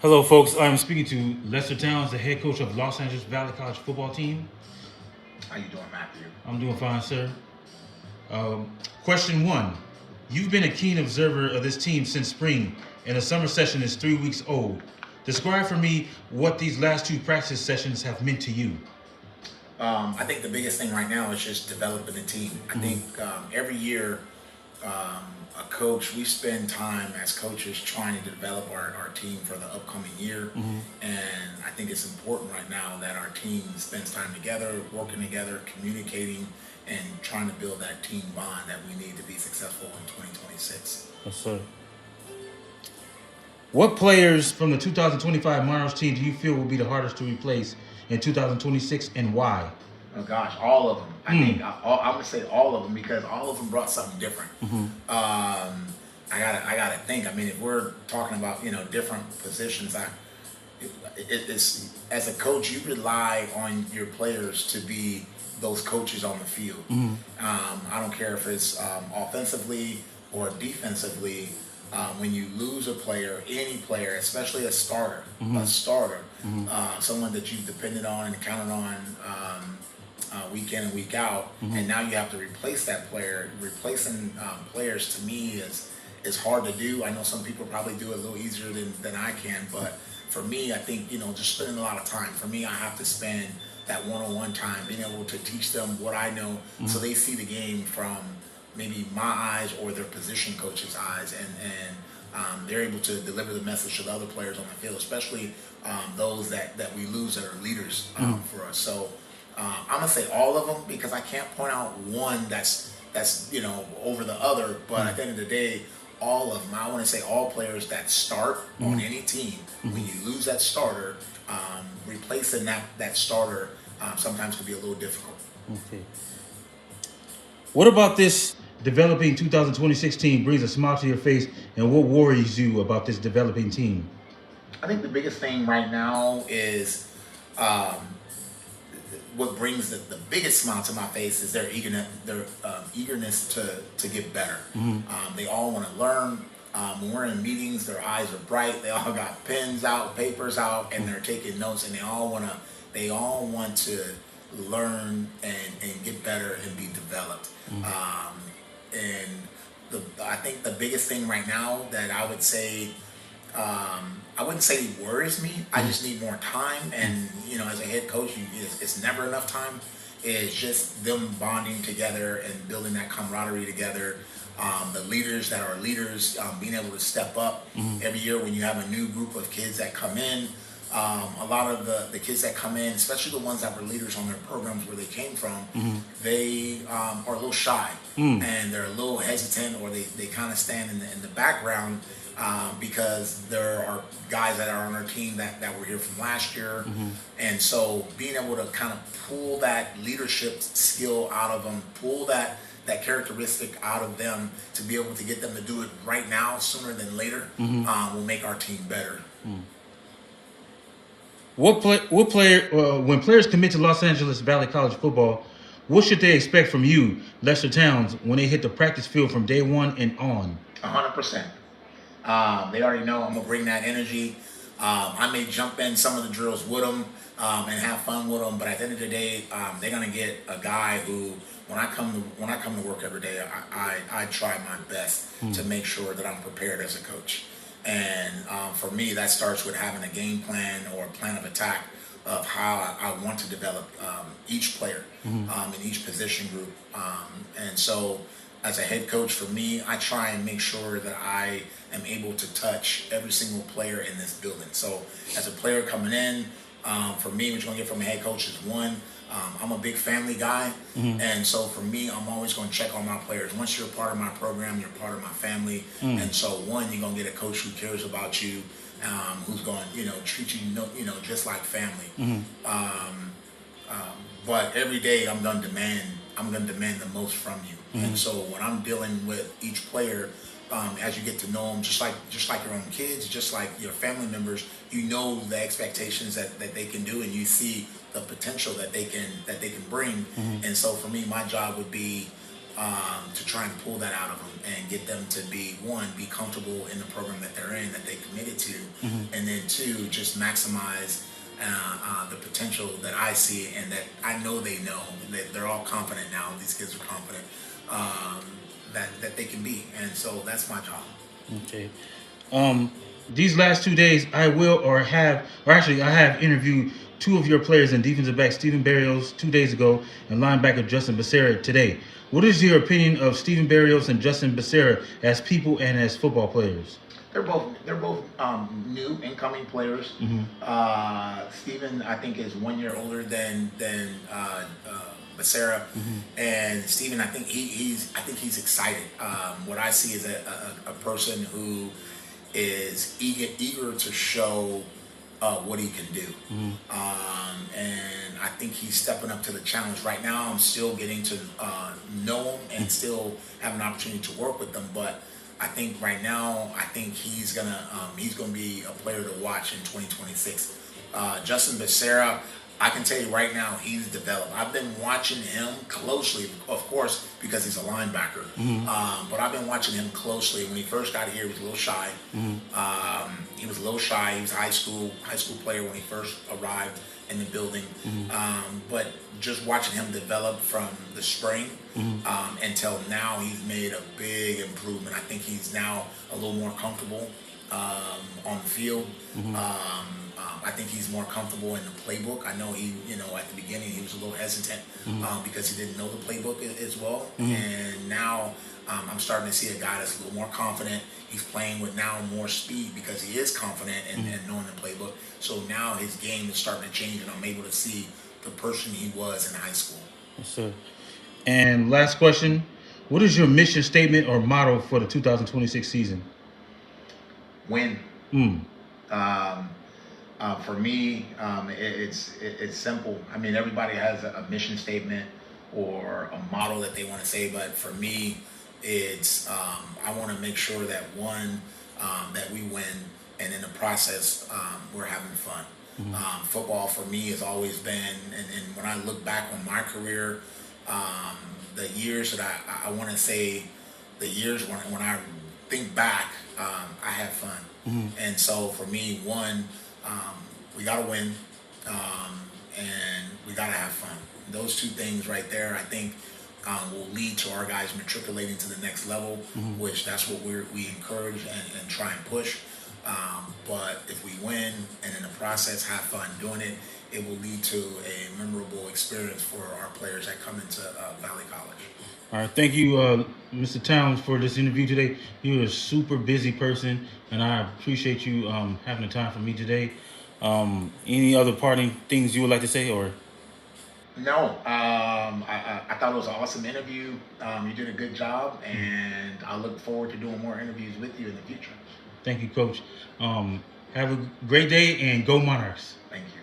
Hello, folks. I'm speaking to Lester Towns, the head coach of Los Angeles Valley College football team. How you doing, Matthew? I'm doing fine, sir. Question one. You've been a keen observer of this team since spring, and the summer session is 3 weeks old. Describe for me what these last two practice sessions have meant to you. I think the biggest thing right now is just developing the team. I think every year, a coach, we spend time as coaches trying to develop our team for the upcoming year. And I think it's important right now that our team spends time together, working together, communicating, and trying to build that team bond that we need to be successful in 2026. Yes, sir. What players from the 2025 Monarchs team do you feel will be the hardest to replace in 2026, and why? Oh gosh, all of them. I think I'm gonna say all of them because all of them brought something different. I gotta think. I mean, if we're talking about different positions, it's as a coach you rely on your players to be those coaches on the field. I don't care if it's offensively or defensively. When you lose a player, any player, especially a starter, someone that you've depended on and counted on week in and week out, and now you have to replace that player. Replacing players to me is hard to do. I know some people probably do it a little easier than I can, but for me, I think just spending a lot of time. For me, I have to spend that one-on-one time, being able to teach them what I know, so they see the game from maybe my eyes or their position coach's eyes, and they're able to deliver the message to the other players on the field, especially those that we lose that are leaders for us. So I'm gonna say all of them because I can't point out one that's over the other. But at the end of the day, all of them. I want to say all players that start on any team. When you lose that starter, replacing that starter sometimes can be a little difficult. Okay. What about this developing 2026 team brings a smile to your face, and what worries you about this developing team? I think the biggest thing right now is what brings the biggest smile to my face is their eagerness to get better. They all want to learn. When we're in meetings, their eyes are bright. They all got pens out, papers out, and they're taking notes. And they all want to learn and get better and be developed. I think the biggest thing right now that I would say, I wouldn't say worries me. I just need more time. And as a head coach, it's never enough time. It's just them bonding together and building that camaraderie together. The leaders that are leaders being able to step up every year when you have a new group of kids that come in. A lot of the kids that come in, especially the ones that were leaders on their programs where they came from, they are a little shy and they're a little hesitant, or they kind of stand in the background because there are guys that are on our team that were here from last year. And so being able to kind of pull that leadership skill out of them, pull that characteristic out of them to be able to get them to do it right now sooner than later will make our team better. What player? When players commit to Los Angeles Valley College football, what should they expect from you, Lester Towns, when they hit the practice field from day one and on? 100%. They already know I'm gonna bring that energy. I may jump in some of the drills with them and have fun with them, but at the end of the day, they're gonna get a guy who, when I come to work every day, I try my best to make sure that I'm prepared as a coach. And for me, that starts with having a game plan or a plan of attack of how I want to develop each player in each position group. And so as a head coach, for me, I try and make sure that I am able to touch every single player in this building. So as a player coming in, for me, what you're going to get from a head coach is one, I'm a big family guy, and so for me, I'm always going to check on my players. Once you're a part of my program, you're part of my family, and so one, you're going to get a coach who cares about you, who's going to treat you just like family. But every day I'm going to demand the most from you, and so when I'm dealing with each player, as you get to know them, just like your own kids, just like your family members, the expectations that they can do, and you see the potential that they can bring. And so for me, my job would be to try and pull that out of them and get them to be comfortable in the program that they're in, that they committed to, and then two, just maximize the potential that I see and that I know they know that they're all confident now. These kids are confident that they can be, and so that's my job. Okay. These last 2 days, I have interviewed two of your players, and defensive back Stephen Barrios 2 days ago and linebacker Justin Becerra today. What is your opinion of Stephen Barrios and Justin Becerra as people and as football players? They're both new incoming players. Stephen, I think, is 1 year older than Becerra, and Stephen, I think he's excited. What I see is a person who is eager to show what he can do, and I think he's stepping up to the challenge. Right now, I'm still getting to know him and still have an opportunity to work with them, but I think right now, he's gonna be a player to watch in 2026. Justin Becerra, I can tell you right now, he's developed. I've been watching him closely, of course, because he's a linebacker. But I've been watching him closely. When he first got here, he was a little shy. He was a little shy. He was a high school player when he first arrived in the building. But just watching him develop from the spring until now, he's made a big improvement. I think he's now a little more comfortable on the field. I think he's more comfortable in the playbook. I know at the beginning he was a little hesitant because he didn't know the playbook as well. And now I'm starting to see a guy that's a little more confident. He's playing with now more speed because he is confident and knowing the playbook. So now his game is starting to change, and I'm able to see the person he was in high school. Yes, sir. And last question, what is your mission statement or motto for the 2026 season? Win. For me, it's simple. I mean, everybody has a mission statement or a motto that they want to say, but for me, it's I want to make sure that that we win, and in the process, we're having fun. Football for me has always been, and when I look back on my career, the years that I want to say, the years when I think back, I have fun. And so for me, we got to win, and we got to have fun. Those two things right there, I think, will lead to our guys matriculating to the next level, which that's what we encourage and try and push. But if we win and in the process have fun doing it, it will lead to a memorable experience for our players that come into Valley College. All right, thank you, Mr. Towns, for this interview today. You're a super busy person, and I appreciate you having the time for me today. Any other parting things you would like to say, or? No, I thought it was an awesome interview. You did a good job, and I look forward to doing more interviews with you in the future. Thank you, Coach. Have a great day, and go Monarchs. Thank you.